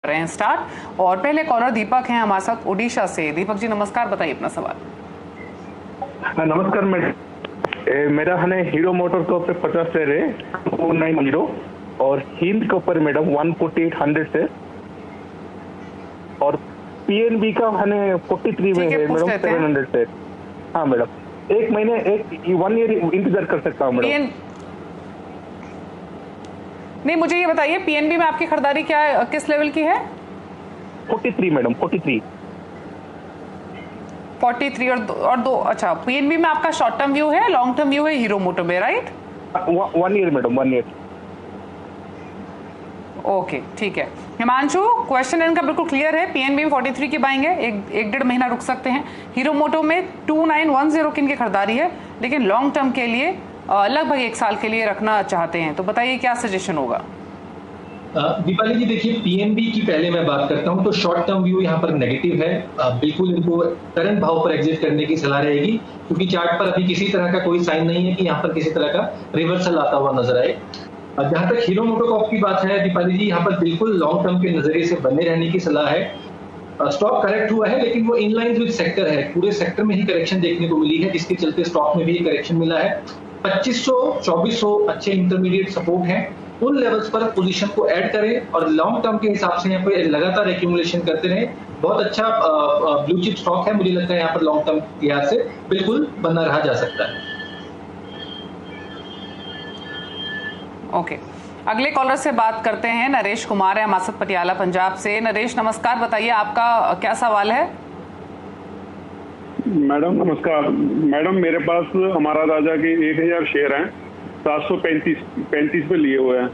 रहे हैं स्टार्ट। और पहले कॉलर दीपक हैं हमारे साथ उड़ीसा से। दीपक जी नमस्कार, बताइए अपना सवाल। नमस्कार मैडम, मेरा है हीरो मोटर के ऊपर 50 शेयर है 490 और हिंद के ऊपर मैडम 148 से और पीएनबी का है 43 में है मैडम 700 से। हाँ मैडम, एक महीने 1 ईयर इंतजार कर सकता हूँ मैडम। नहीं, मुझे ये बताइए पीएनबी में आपकी खरीदारी क्या किस लेवल की है? 43 मैडम, 43 और दो। अच्छा, पीएनबी में आपका शॉर्ट टर्म व्यू है, लॉन्ग टर्म व्यू है हीरो मोटर में, right? 1 year madam, 1 year. Okay, ठीक है। हिमांशु, क्वेश्चन इनका बिल्कुल क्लियर है। पीएनबी में 43 की बाइंग है, एक डेढ़ महीना रुक सकते हैं। हीरो मोटो में 2910 की इनकी खरीदारी है, लेकिन लॉन्ग टर्म के लिए लगभग 1 साल के लिए रखना चाहते हैं। तो बताइए क्या सजेशन होगा? दीपाली जी देखिए, पीएनबी की पहले मैं बात करता हूं तो शॉर्ट टर्म व्यू यहां पर नेगेटिव है। बिल्कुल इनको करंट भाव पर एग्जिट करने की सलाह रहेगी, क्योंकि चार्ट पर अभी किसी तरह का कोई साइन नहीं है कि यहां पर किसी तरह का रिवर्सल आता हुआ नजर आए। जहां तक हीरो मोटोकॉर्प की बात है दीपाली जी, यहाँ पर बिल्कुल लॉन्ग टर्म के नजरिए से बने रहने की सलाह है। स्टॉक करेक्ट हुआ है, लेकिन वो इन लाइन विद सेक्टर है, पूरे सेक्टर में ही करेक्शन देखने को मिली है, जिसके चलते स्टॉक में भी करेक्शन मिला है। 2500 2400 अच्छे इंटरमीडिएट सपोर्ट हैं, उन लेवल्स पर पोजीशन को ऐड करें और लॉन्ग टर्म के हिसाब से यहाँ पे लगातार एक्यूमुलेशन करते रहें। बहुत अच्छा ब्लू चिप स्टॉक है, मुझे लगता है यहाँ पर लॉन्ग टर्म के लिहाज से बिल्कुल बना रहा जा सकता है। ओके, अगले कॉलर से बात करते हैं। नरेश कुमार है हमारे साथ पटियाला पंजाब से। नरेश नमस्कार, बताइए आपका क्या सवाल है? मैडम नमस्कार। मैडम मेरे पास हमारा राजा के 1000 शेयर हैं, 735 पे लिए हुए हैं।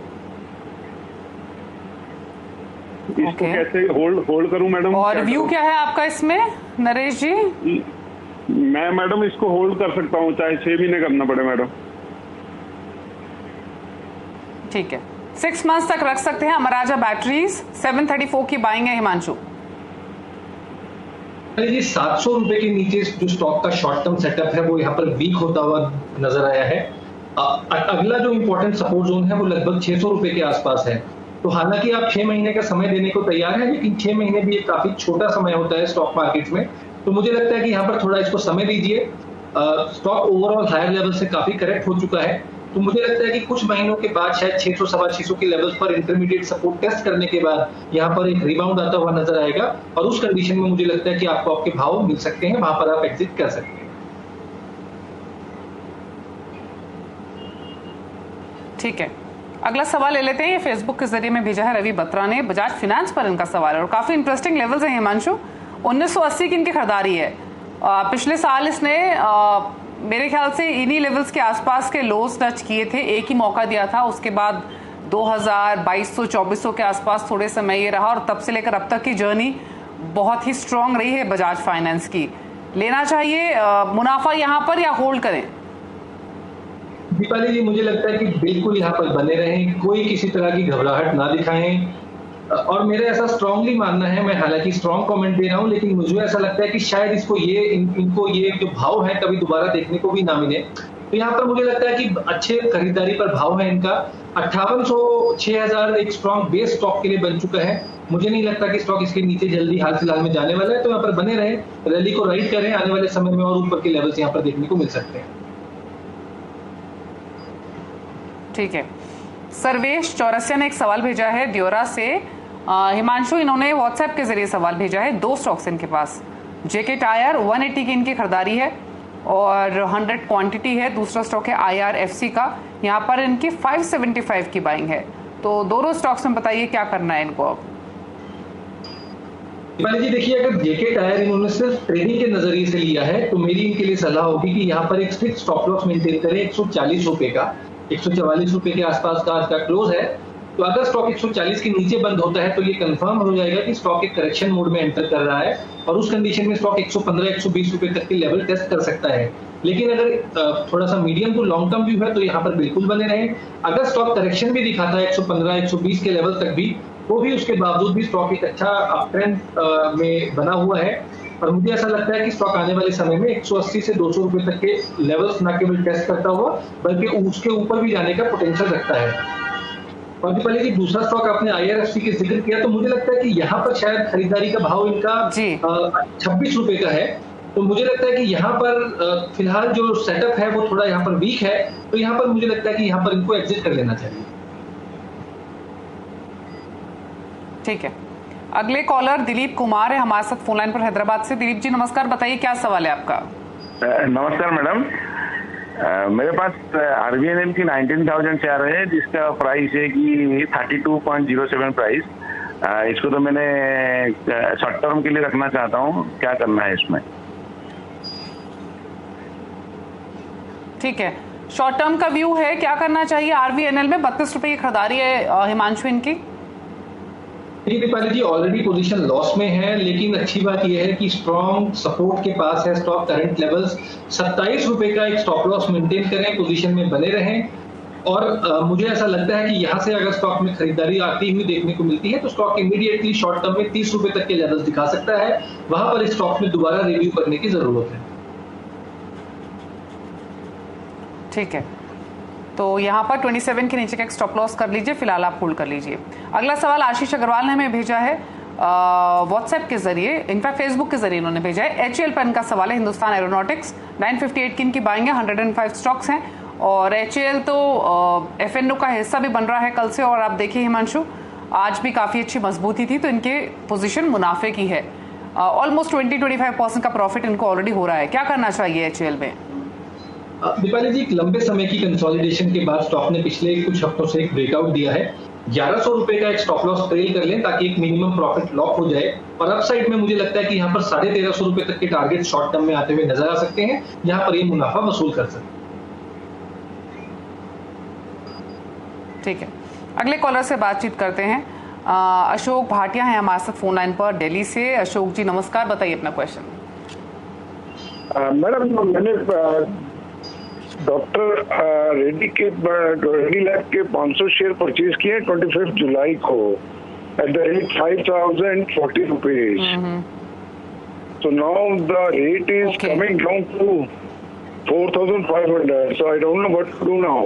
इसको कैसे होल्ड करूं मैडम? और व्यू क्या है आपका इसमें नरेश जी? मैं मैडम इसको होल्ड कर सकता हूं, चाहे 6 महीने करना पड़े मैडम। ठीक है, 6 मंथ्स तक रख सकते हैं। अमराजा बैटरीज 734 की बाइंग है। हिमांशु जी, 700 रुपए के नीचे जो स्टॉक का शॉर्ट टर्म सेटअप है वो यहाँ पर वीक होता हुआ नजर आया है। अगला जो इंपॉर्टेंट सपोर्ट जोन है वो लगभग 600 रुपए के आसपास है। तो हालांकि आप 6 महीने का समय देने को तैयार है, लेकिन 6 महीने भी एक काफी छोटा समय होता है स्टॉक मार्केट में। तो मुझे लगता है कि यहाँ पर थोड़ा इसको समय दीजिए। स्टॉक ओवरऑल हायर लेवल से काफी करेक्ट हो चुका है, तो मुझे लगता है कि कुछ महीनों के बाद शायद 600 सवा 600 के लेवल्स पर इंटरमीडिएट सपोर्ट टेस्ट करने के बाद यहाँ पर एक रिबाउंड आता हुआ नजर आएगा और उस कंडीशन में मुझे लगता है कि आपको आपके भाव मिल सकते हैं, वहां पर आप एग्जिट कर सकते हैं। ठीक है, अगला सवाल ले लेते हैं। ये फेसबुक के जरिए में भेजा है रवि बत्रा ने। बजाज फिनेंस पर इनका सवाल है और काफी इंटरेस्टिंग लेवल्स हैं हिमांशु। 1980 की इनकी खरीदारी है। पिछले साल इसने मेरे ख्याल से इन्हीं लेवल्स के आसपास के लोज टच किए थे, एक ही मौका दिया था। उसके बाद 2000 2200 2400 के आसपास थोड़े समय ये रहा और तब से लेकर अब तक की जर्नी बहुत ही स्ट्रांग रही है बजाज फाइनेंस की। लेना चाहिए मुनाफा यहाँ पर या होल्ड करें? दीपाली जी, मुझे लगता है कि बिल्कुल यहाँ पर बने रहें, कोई किसी तरह की घबराहट ना दिखाएं। और मेरा ऐसा स्ट्रांगली मानना है, मैं हालांकि स्ट्रांग कमेंट दे रहा हूं, लेकिन मुझे ऐसा लगता है कि शायद इनको ये जो भाव है कभी दोबारा देखने को भी ना मिले। तो यहाँ पर मुझे लगता है कि अच्छे खरीदारी पर भाव है इनका। 5800 6000 एक स्ट्रांग बेस स्टॉक के लिए बन चुका है। मुझे नहीं लगता कि स्टॉक इसके नीचे जल्दी हाल फिलहाल में जाने वाला है, तो यहाँ पर बने रहे, रैली को राइड करें, आने वाले समय में और ऊपर के लेवल्स यहाँ पर देखने को मिल सकते हैं। ठीक है, सर्वेश चौरसिया ने एक सवाल भेजा है दियोरा से। हिमांशु, इन्होंने व्हाट्सएप के जरिए सवाल भेजा है। 2 स्टॉक्स इनके पास। जेके टायर 180 की इनकी खरीदारी है और 100 क्वांटिटी है। दूसरा स्टॉक है IRFC का, यहाँ पर इनकी 575 की बाइंग है। तो दोनों स्टॉक्स में बताइए क्या करना है इनको अब? जी देखिए, अगर जेके टायर इन्होंने सिर्फ ट्रेडिंग के नजरिए से लिया है तो मेरी इनके लिए सलाह होगी कि यहाँ पर एक स्ट्रिक्ट स्टॉप लॉस मेंटेन करें 140 रुपए का। 144 रुपए के आसपास का आज का क्लोज है। तो अगर स्टॉक 140 के नीचे बंद होता है तो ये कंफर्म हो जाएगा कि स्टॉक एक करेक्शन मोड में एंटर कर रहा है और उस कंडीशन में स्टॉक 115 120 रुपए तक के लेवल टेस्ट कर सकता है। लेकिन अगर थोड़ा सा medium to long term view है तो यहाँ पर बिल्कुल बने रहें। अगर स्टॉक करेक्शन भी दिखाता है 115 120 के लेवल तक भी, तो भी उसके बावजूद भी स्टॉक एक अच्छा अपट्रेंड में बना हुआ है और मुझे ऐसा लगता है कि स्टॉक आने वाले समय में 180 से 200 रुपए तक के लेवल्स न केवल टेस्ट करता हुआ बल्कि उसके ऊपर भी जाने का पोटेंशियल रखता है। और दीपाली जी, दूसरा स्टॉक आपने IRFC के जिक्र किया, तो मुझे लगता है कि यहाँ पर शायद खरीदारी का भाव इनका 26 रुपए का है। तो मुझे लगता है कि यहाँ पर फिलहाल जो सेटअप है वो थोड़ा यहाँ पर वीक है, तो यहाँ पर मुझे लगता है कि यहाँ पर इनको एग्जिट कर लेना चाहिए। ठीक है, अगले कॉलर दिलीप कुमार है हमारे साथ फोन लाइन पर हैदराबाद से। दिलीप जी नमस्कार, बताइए क्या सवाल है आपका। नमस्कार मैडम, मेरे पास RVNL की 19,000 शेयर है जिसका प्राइस है कि 32.07 प्राइस। इसको तो मैंने शॉर्ट टर्म के लिए रखना चाहता हूँ, क्या करना है इसमें? ठीक है, शॉर्ट टर्म का व्यू है, क्या करना चाहिए? RVNL में 32 रुपए की खरीदारी है हिमांशु इनकी। दीपाली जी, ऑलरेडी पोजीशन लॉस में है, लेकिन अच्छी बात यह है कि स्ट्रॉन्ग सपोर्ट के पास है स्टॉक। करंट लेवल्स 27 रुपए का एक स्टॉप लॉस मेंटेन करें, पोजीशन में बने रहें। और मुझे ऐसा लगता है कि यहां से अगर स्टॉक में खरीदारी आती हुई देखने को मिलती है तो स्टॉक इमीडिएटली शॉर्ट टर्म में 30 रुपए तक के लेवल्स दिखा सकता है। वहां पर इस स्टॉक में दोबारा रिव्यू करने की जरूरत है। ठीक है, तो यहाँ पर 27 के नीचे का एक स्टॉप लॉस कर लीजिए, फिलहाल आप होल्ड कर लीजिए। अगला सवाल आशीष अग्रवाल ने हमें भेजा है व्हाट्सएप के जरिए, इनफैक्ट फेसबुक के जरिए इन्होंने भेजा है। HAL पेन का सवाल है, हिंदुस्तान एरोनॉटिक्स 958 की इनकी बाइंग है, 105 स्टॉक्स हैं और HAL तो FNO का हिस्सा भी बन रहा है कल से। और आप देखिए हिमांशु, आज भी काफी अच्छी मजबूती थी, तो इनके पोजीशन मुनाफे की है। ऑलमोस्ट 20-25% का प्रॉफिट इनको ऑलरेडी हो रहा है। क्या करना चाहिए HAL में? दीपाली जी, एक लंबे समय की कंसोलिडेशन के बाद स्टॉक ने पिछले कुछ हफ्तों से एक ब्रेकआउट दिया है। 1100 रुपए का एक स्टॉप लॉस ट्रेल कर लें ताकि एक मिनिमम प्रॉफिट लॉक हो जाए। और अपसाइड में मुझे लगता है कि यहाँ पर 1350 रुपए तक के टारगेट शॉर्ट टर्म में आते हुए नजर आ सकते हैं, यहाँ पर ये मुनाफा वसूल कर सकते हैं। ठीक है, अगले कॉलर से बातचीत करते हैं। अशोक भाटिया हैं हमारे साथ फोन लाइन पर दिल्ली से। अशोक जी नमस्कार, बताइए अपना क्वेश्चन। मैडम, मैंने डॉक्टर रेड्डी लैब के 500 शेयर परचेज किए 25 जुलाई को at the rate 5,040 rupees. So now the rate is coming down to 4,500. So I don't know what to do now.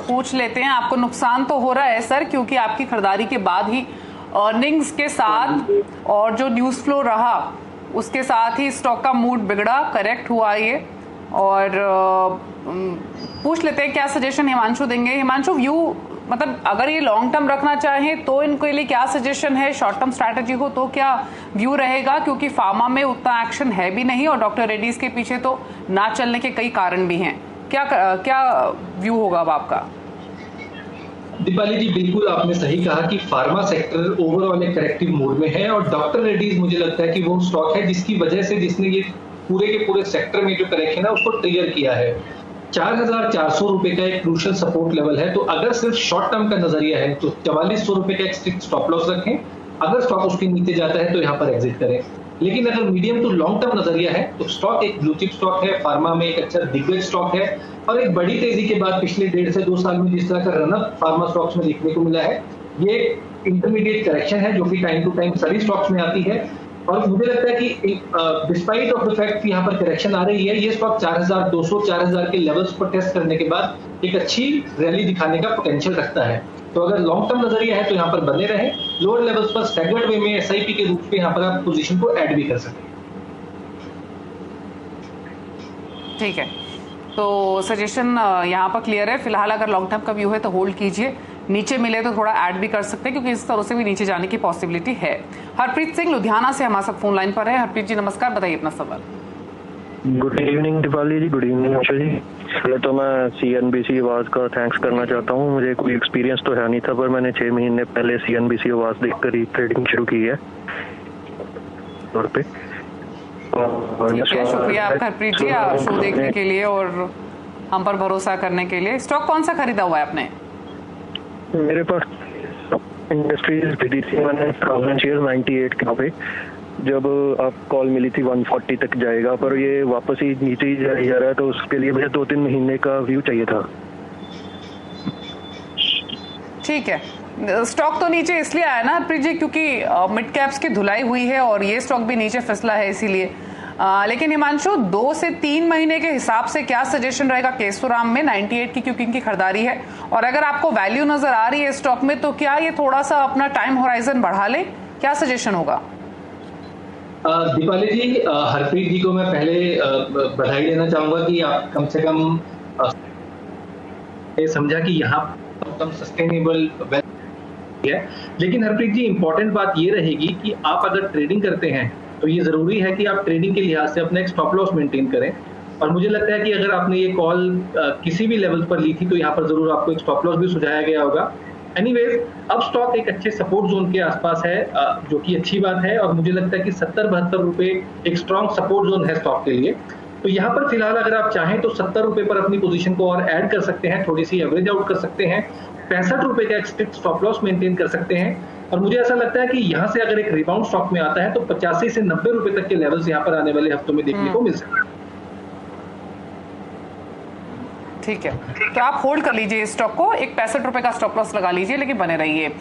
पूछ लेते हैं, आपको नुकसान तो हो रहा है सर, क्योंकि आपकी खरीदारी के बाद ही अर्निंग्स के साथ और जो न्यूज फ्लो रहा उसके साथ ही स्टॉक का मूड बिगड़ा, करेक्ट हुआ ये। और पूछ लेते हैं क्या सजेशन हिमांशु देंगे। हिमांशु, व्यू मतलब अगर ये लॉन्ग टर्म रखना चाहें तो इनके लिए क्या सजेशन है? शॉर्ट टर्म स्ट्रैटेजी हो तो क्या व्यू रहेगा? क्योंकि फार्मा में उतना एक्शन है भी नहीं और डॉक्टर रेड्डीज के पीछे तो ना चलने के कई कारण भी हैं। क्या व्यू होगा अब आपका? दीपाली जी, बिल्कुल आपने सही कहा कि फार्मा सेक्टर ओवरऑल एक करेक्टिव मोड में है और डॉक्टर रेड्डीज मुझे लगता है कि वो स्टॉक है जिसकी वजह से जिसने ये पूरे के पूरे सेक्टर में जो करेक्शन है उसको ट्रिगर किया है। 4,400 रुपए का एक क्रूशियल सपोर्ट लेवल है, तो अगर सिर्फ शॉर्ट टर्म का नजरिया है तो 4,400 रुपए का एक स्ट्रिक्ट स्टॉप लॉस रखें। अगर स्टॉक उसके नीचे जाता है तो यहाँ पर एग्जिट करें। लेकिन अगर मीडियम टू लॉन्ग टर्म नजरिया है तो स्टॉक एक ब्लू चिप स्टॉक है, फार्मा में एक अच्छा दिग्गज स्टॉक है और एक बड़ी तेजी के बाद पिछले 1.5 से 2 साल में जिस तरह का रनअप फार्मा स्टॉक्स में देखने को मिला है, ये इंटरमीडिएट करेक्शन है जो कि टाइम टू टाइम सभी स्टॉक्स में आती है। और मुझे लगता है कि डिस्पाइट ऑफ द फैक्ट कि यहाँ पर करेक्शन आ रही है, ये स्टॉक 4,200 4,000 के लेवल्स पर टेस्ट करने के बाद एक अच्छी रैली दिखाने का पोटेंशियल रखता है। तो अगर लॉन्ग टर्म नजरिया है तो यहाँ पर बने रहे। लोअर लेवल्स पर स्टैगर्ड वे में SIP के रूप में यहाँ पर आप पोजीशन को ऐड भी कर सकते हैं। ठीक है, तो सजेशन यहाँ पर क्लियर है। फिलहाल अगर लॉन्ग टर्म का व्यू है तो होल्ड कीजिए, नीचे मिले तो थोड़ा ऐड भी कर सकते हैं क्योंकि इस तरह से भी नीचे जाने की पॉसिबिलिटी है। हरप्रीत सिंह लुधियाना से हमारे साथ फोन लाइन पर है। हरप्रीत जी नमस्कार, बताइए अपना सवाल। गुड इवनिंग दीपाली जी। Good evening Asha ji. पहले तो मैं CNBC आवाज का थैंक्स करना चाहता हूँ। मुझे कोई एक्सपीरियंस तो है नहीं था, पर मैंने 6 महीने पहले CNBC आवाज देखकर ही ट्रेडिंग शुरू की है तौर पे। शुक्रिया आपका हरप्रीत जी, शो देखने के लिए और हम पर भरोसा करने के लिए। स्टॉक कौन सा खरीदा हुआ है आपने? मेरे पास इंडस्ट्रीज खरीदी थी मैंने 1000 शेयर 98 के पे। जब आप कॉल मिली थी 140 तक जाएगा, पर ये वापस ही नीचे ही जा रहा है, तो उसके लिए मुझे 2-3 महीने का व्यू चाहिए था। ठीक है, स्टॉक तो नीचे इसलिए आया ना हरप्रीत जी क्योंकि मिड कैप्स की धुलाई हुई है और ये स्टॉक भी नीचे फिसला है, इसीलिए लेकिन हिमांशु 2 से 3 महीने के हिसाब से क्या सजेशन रहेगा केशोराम में? 98 की क्योंकि इनकी खरीदारी है, और अगर आपको वैल्यू नजर आ रही है स्टॉक में तो क्या ये थोड़ा सा अपना टाइम होराइजन बढ़ा ले? क्या सजेशन होगा? दीपाली जी, हरप्रीत जी को मैं पहले बधाई देना चाहूंगा कि आप कम से कम समझा कि यहाँ कम सस्टेनेबल है। लेकिन हरप्रीत जी, इंपॉर्टेंट बात ये रहेगी कि आप अगर ट्रेडिंग करते हैं तो ये जरूरी है कि आप ट्रेडिंग के लिहाज से अपना एक स्टॉप लॉस मेंटेन करें। और मुझे लगता है कि अगर आपने ये कॉल किसी भी लेवल पर ली थी तो यहाँ पर जरूर आपको एक स्टॉप लॉस भी सुझाया गया होगा। एनीवेज, अब स्टॉक एक अच्छे सपोर्ट जोन के आसपास है, जो कि अच्छी बात है, और मुझे लगता है कि 70-72 रुपए एक स्ट्रॉन्ग सपोर्ट जोन है स्टॉक के लिए। तो यहाँ पर फिलहाल अगर आप चाहें तो 70 रुपए पर अपनी पोजीशन को और ऐड कर सकते हैं, थोड़ी सी एवरेज आउट कर सकते हैं, 65 रुपए का एक स्ट्रिक्ट स्टॉप लॉस मेंटेन कर सकते हैं। और मुझे ऐसा लगता है कि यहाँ से अगर एक रिबाउंड स्टॉक में आता है तो 85 से 90 रुपए तक के लेवल्स यहाँ पर आने वाले हफ्तों में देखने को मिल सकते हैं। ठीक है, तो आप होल्ड कर लीजिए इस स्टॉक को, एक 65 रुपए का स्टॉप लॉस लगा लीजिए, लेकिन बने रहिए।